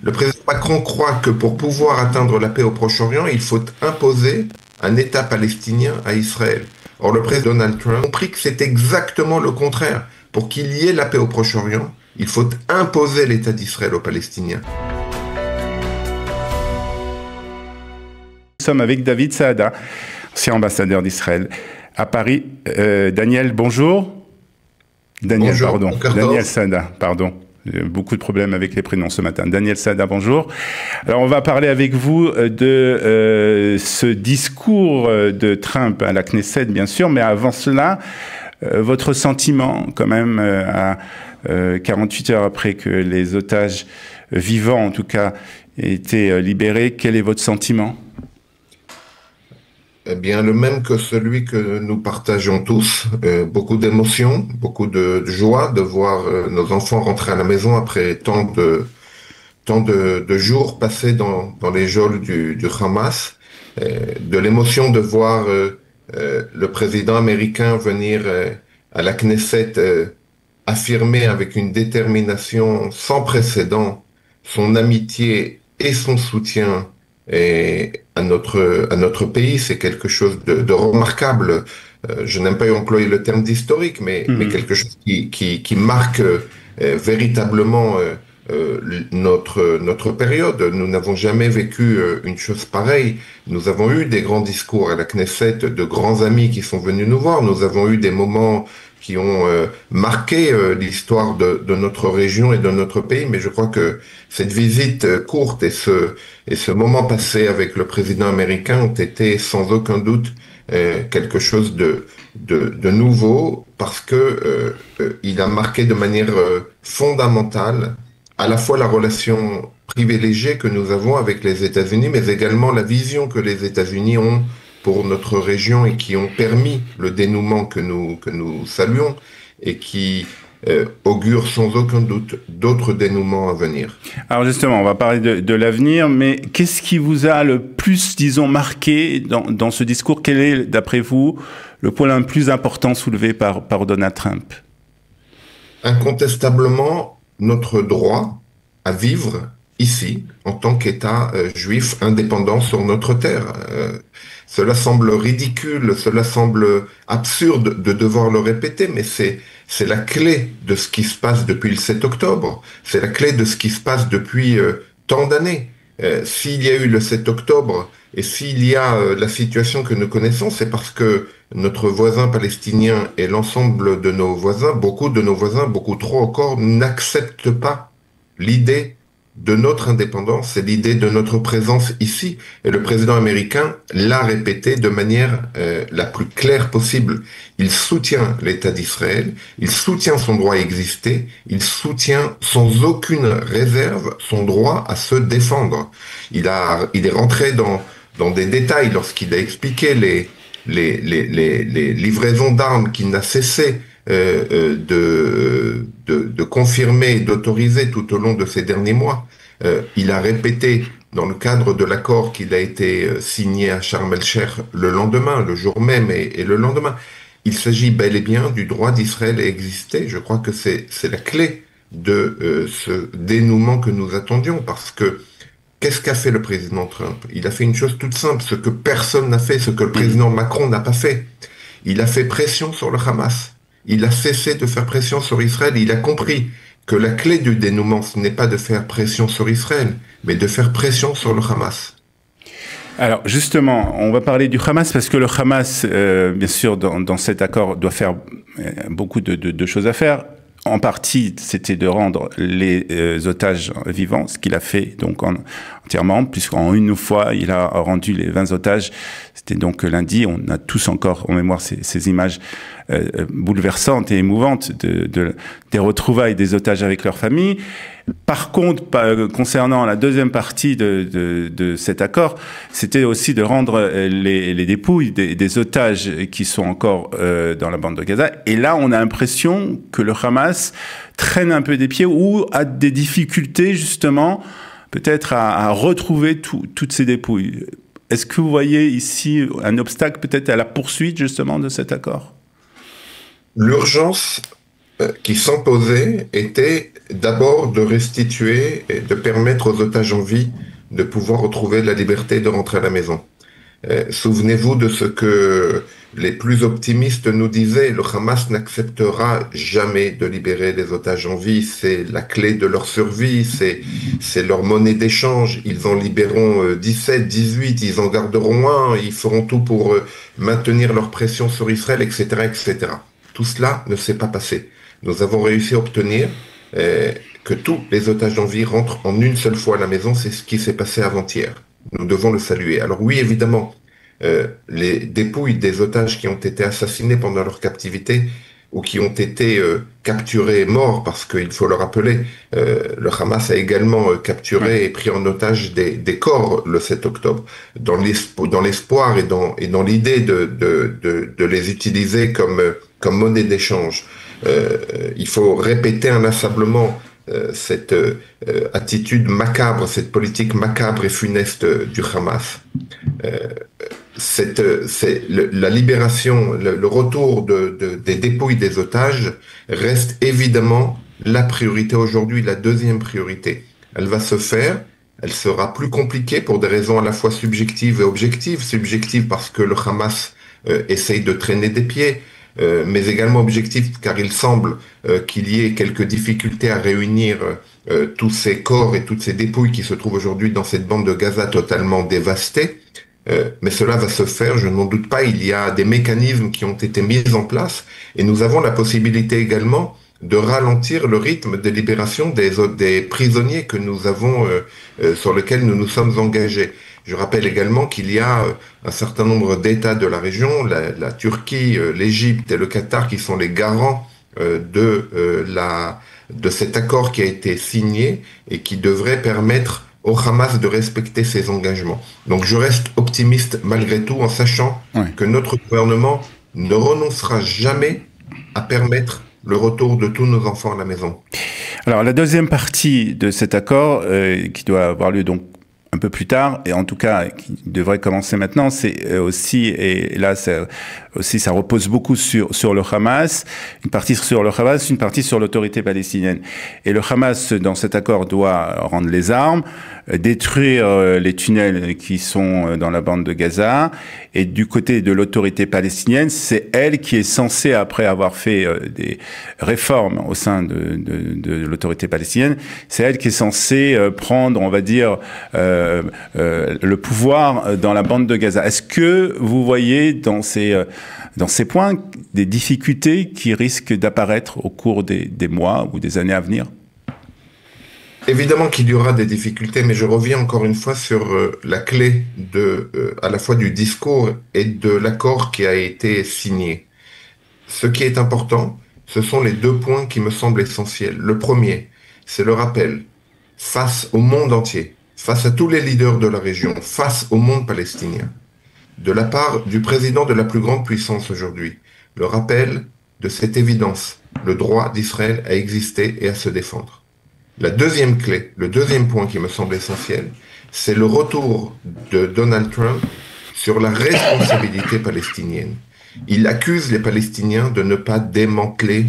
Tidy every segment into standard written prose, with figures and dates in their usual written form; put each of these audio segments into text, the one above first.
Le président Macron croit que pour pouvoir atteindre la paix au Proche-Orient, il faut imposer un État palestinien à Israël. Or, le président Donald Trump a compris que c'est exactement le contraire. Pour qu'il y ait la paix au Proche-Orient, il faut imposer l'État d'Israël aux Palestiniens. Nous sommes avec David Saada, ancien ambassadeur d'Israël à Paris. Daniel, bonjour. Daniel, bonjour, pardon. Daniel Saada, pardon. J'ai beaucoup de problèmes avec les prénoms ce matin. Daniel Saada, bonjour. Alors, on va parler avec vous de ce discours de Trump à la Knesset, bien sûr, mais avant cela, votre sentiment, quand même, à 48 heures après que les otages vivants, en tout cas, aient été libérés, quel est votre sentiment ? Eh bien, le même que celui que nous partageons tous. Beaucoup d'émotions, beaucoup de joie de voir nos enfants rentrer à la maison après tant de jours passés dans les geôles du Hamas. De l'émotion de voir le président américain venir à la Knesset affirmer avec une détermination sans précédent son amitié et son soutien à notre pays. C'est quelque chose de remarquable. Je n'aime pas employer le terme d'historique, mais quelque chose qui marque véritablement notre période. Nous n'avons jamais vécu une chose pareille. Nous avons eu des grands discours à la Knesset, de grands amis qui sont venus nous voir. Nous avons eu des moments qui ont marqué l'histoire de notre région et de notre pays, mais je crois que cette visite courte et ce moment passé avec le président américain ont été sans aucun doute quelque chose de nouveau, parce que il a marqué de manière fondamentale à la fois la relation privilégiée que nous avons avec les États-Unis, mais également la vision que les États-Unis ont pour notre région et qui ont permis le dénouement que nous saluons et qui augure sans aucun doute d'autres dénouements à venir. Alors justement, on va parler de l'avenir, mais qu'est-ce qui vous a le plus, disons, marqué dans ce discours? Quel est, d'après vous, le point le plus important soulevé par Donald Trump? Incontestablement, notre droit à vivre ici, en tant qu'État juif indépendant sur notre terre. Cela semble ridicule, cela semble absurde de devoir le répéter, mais c'est la clé de ce qui se passe depuis le 7 octobre. C'est la clé de ce qui se passe depuis tant d'années. S'il y a eu le 7 octobre et s'il y a la situation que nous connaissons, c'est parce que notre voisin palestinien et l'ensemble de nos voisins, beaucoup de nos voisins, beaucoup trop encore, n'acceptent pas l'idée de notre indépendance et l'idée de notre présence ici. Et le président américain l'a répété de manière la plus claire possible. Il soutient l'État d'Israël, il soutient son droit à exister, il soutient sans aucune réserve son droit à se défendre. Il est rentré dans des détails lorsqu'il a expliqué les livraisons d'armes qu'il n'a cessé de confirmer et d'autoriser tout au long de ces derniers mois. Il a répété dans le cadre de l'accord qu'il a été signé à Sharm el-Sheikh le lendemain, le jour même et le lendemain. Il s'agit bel et bien du droit d'Israël à exister. Je crois que c'est la clé de ce dénouement que nous attendions, parce que qu'est-ce qu'a fait le président Trump? Il a fait une chose toute simple, ce que personne n'a fait, ce que le président Macron n'a pas fait. Il a fait pression sur le Hamas. Il a cessé de faire pression sur Israël. Il a compris que la clé du dénouement, ce n'est pas de faire pression sur Israël, mais de faire pression sur le Hamas. Alors justement, on va parler du Hamas parce que le Hamas, bien sûr, dans cet accord, doit faire beaucoup de choses à faire. En partie, c'était de rendre les otages vivants, ce qu'il a fait donc entièrement, puisqu'en une fois, il a rendu les 20 otages. C'était donc lundi. On a tous encore en mémoire ces images bouleversantes et émouvantes des retrouvailles des otages avec leurs familles. Par contre, concernant la deuxième partie de cet accord, c'était aussi de rendre les dépouilles des otages qui sont encore dans la bande de Gaza. Et là, on a l'impression que le Hamas traîne un peu des pieds ou a des difficultés, justement, peut-être à retrouver toutes ces dépouilles. Est-ce que vous voyez ici un obstacle peut-être à la poursuite, justement, de cet accord? L'urgence qui s'imposait était d'abord de restituer et de permettre aux otages en vie de pouvoir retrouver la liberté de rentrer à la maison. Souvenez-vous de ce que les plus optimistes nous disaient, le Hamas n'acceptera jamais de libérer les otages en vie, c'est la clé de leur survie, c'est leur monnaie d'échange, ils en libéreront 17, 18, ils en garderont un, ils feront tout pour maintenir leur pression sur Israël, etc., etc. Tout cela ne s'est pas passé. Nous avons réussi à obtenir que tous les otages en vie rentrent en une seule fois à la maison, c'est ce qui s'est passé avant-hier. Nous devons le saluer. Alors oui, évidemment, les dépouilles des otages qui ont été assassinés pendant leur captivité ou qui ont été capturés morts, parce qu'il faut le rappeler, le Hamas a également capturé et pris en otage des corps le 7 octobre, dans l'espoir et dans l'idée de les utiliser comme monnaie d'échange. Il faut répéter inlassablement cette attitude macabre, cette politique macabre et funeste du Hamas. La libération, le retour des dépouilles des otages reste évidemment la priorité aujourd'hui, la deuxième priorité. Elle va se faire, elle sera plus compliquée pour des raisons à la fois subjectives et objectives. Subjectives parce que le Hamas essaye de traîner des pieds, mais également objectif car il semble qu'il y ait quelques difficultés à réunir tous ces corps et toutes ces dépouilles qui se trouvent aujourd'hui dans cette bande de Gaza totalement dévastée. Mais cela va se faire, je n'en doute pas, il y a des mécanismes qui ont été mis en place et nous avons la possibilité également de ralentir le rythme de libération des prisonniers que nous avons, sur lesquels nous nous sommes engagés. Je rappelle également qu'il y a un certain nombre d'États de la région, la Turquie, l'Égypte et le Qatar, qui sont les garants de cet accord qui a été signé et qui devrait permettre au Hamas de respecter ses engagements. Donc je reste optimiste malgré tout en sachant que notre gouvernement ne renoncera jamais à permettre le retour de tous nos enfants à la maison. Alors la deuxième partie de cet accord, qui doit avoir lieu donc un peu plus tard, et en tout cas qui devrait commencer maintenant, c'est aussi, et là ça repose beaucoup sur le Hamas, une partie sur le Hamas, une partie sur l'autorité palestinienne. Et le Hamas, dans cet accord, doit rendre les armes, détruire les tunnels qui sont dans la bande de Gaza, et du côté de l'autorité palestinienne, c'est elle qui est censée, après avoir fait des réformes au sein de l'autorité palestinienne, c'est elle qui est censée prendre, on va dire, le pouvoir dans la bande de Gaza. Est-ce que vous voyez dans ces points des difficultés qui risquent d'apparaître au cours des mois ou des années à venir? Évidemment qu'il y aura des difficultés, mais je reviens encore une fois sur la clé à la fois du discours et de l'accord qui a été signé. Ce qui est important, ce sont les deux points qui me semblent essentiels. Le premier, c'est le rappel face au monde entier, face à tous les leaders de la région, face au monde palestinien, de la part du président de la plus grande puissance aujourd'hui, le rappel de cette évidence, le droit d'Israël à exister et à se défendre. La deuxième clé, le deuxième point qui me semble essentiel, c'est le retour de Donald Trump sur la responsabilité palestinienne. Il accuse les Palestiniens de ne pas démanteler,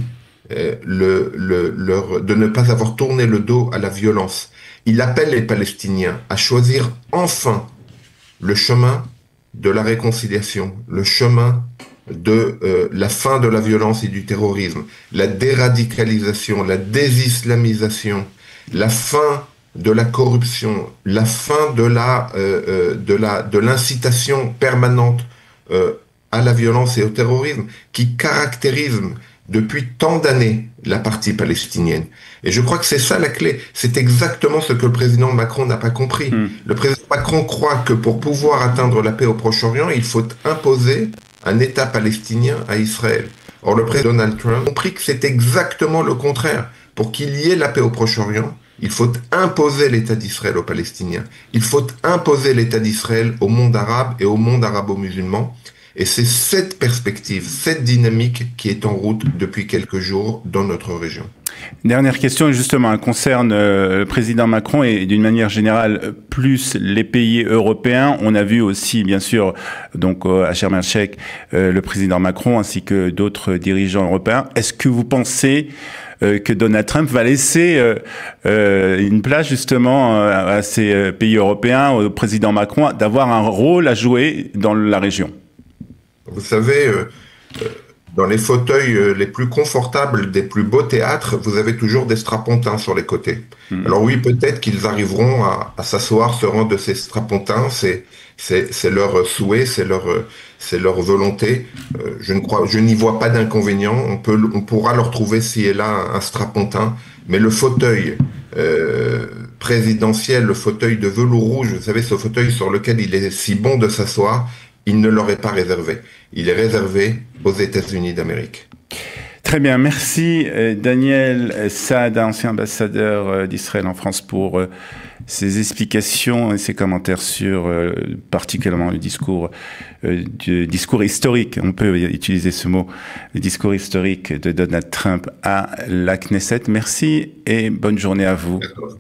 de ne pas avoir tourné le dos à la violence. Il appelle les Palestiniens à choisir enfin le chemin de la réconciliation, le chemin de la fin de la violence et du terrorisme, la déradicalisation, la désislamisation, la fin de la corruption, la fin de l'incitation permanente à la violence et au terrorisme qui caractérise depuis tant d'années la partie palestinienne. Et je crois que c'est ça la clé. C'est exactement ce que le président Macron n'a pas compris. Le président Macron croit que pour pouvoir atteindre la paix au Proche-Orient, il faut imposer un État palestinien à Israël. Or, le président Donald Trump a compris que c'est exactement le contraire. Pour qu'il y ait la paix au Proche-Orient, il faut imposer l'État d'Israël aux Palestiniens. Il faut imposer l'État d'Israël au monde arabe et au monde arabo-musulman. Et c'est cette perspective, cette dynamique qui est en route depuis quelques jours dans notre région. Dernière question, justement, elle concerne le président Macron et d'une manière générale plus les pays européens. On a vu aussi, bien sûr, donc à Sharm el-Sheikh, le président Macron ainsi que d'autres dirigeants européens. Est-ce que vous pensez que Donald Trump va laisser une place justement à ces pays européens, au président Macron, d'avoir un rôle à jouer dans la région? Vous savez, dans les fauteuils les plus confortables des plus beaux théâtres, vous avez toujours des strapontins sur les côtés. Alors oui, peut-être qu'ils arriveront à s'asseoir sur un de ces strapontins, c'est leur souhait, c'est leur volonté. Je n'y vois pas d'inconvénient. On pourra leur trouver ci et là un strapontin, mais le fauteuil présidentiel, le fauteuil de velours rouge, vous savez, ce fauteuil sur lequel il est si bon de s'asseoir, il ne leur est pas réservé. Il est réservé aux États-Unis d'Amérique. Très bien, merci Daniel Saad, ancien ambassadeur d'Israël en France, pour ces explications et ces commentaires sur particulièrement le discours historique, on peut utiliser ce mot, le discours historique de Donald Trump à la Knesset. Merci et bonne journée à vous. D'accord.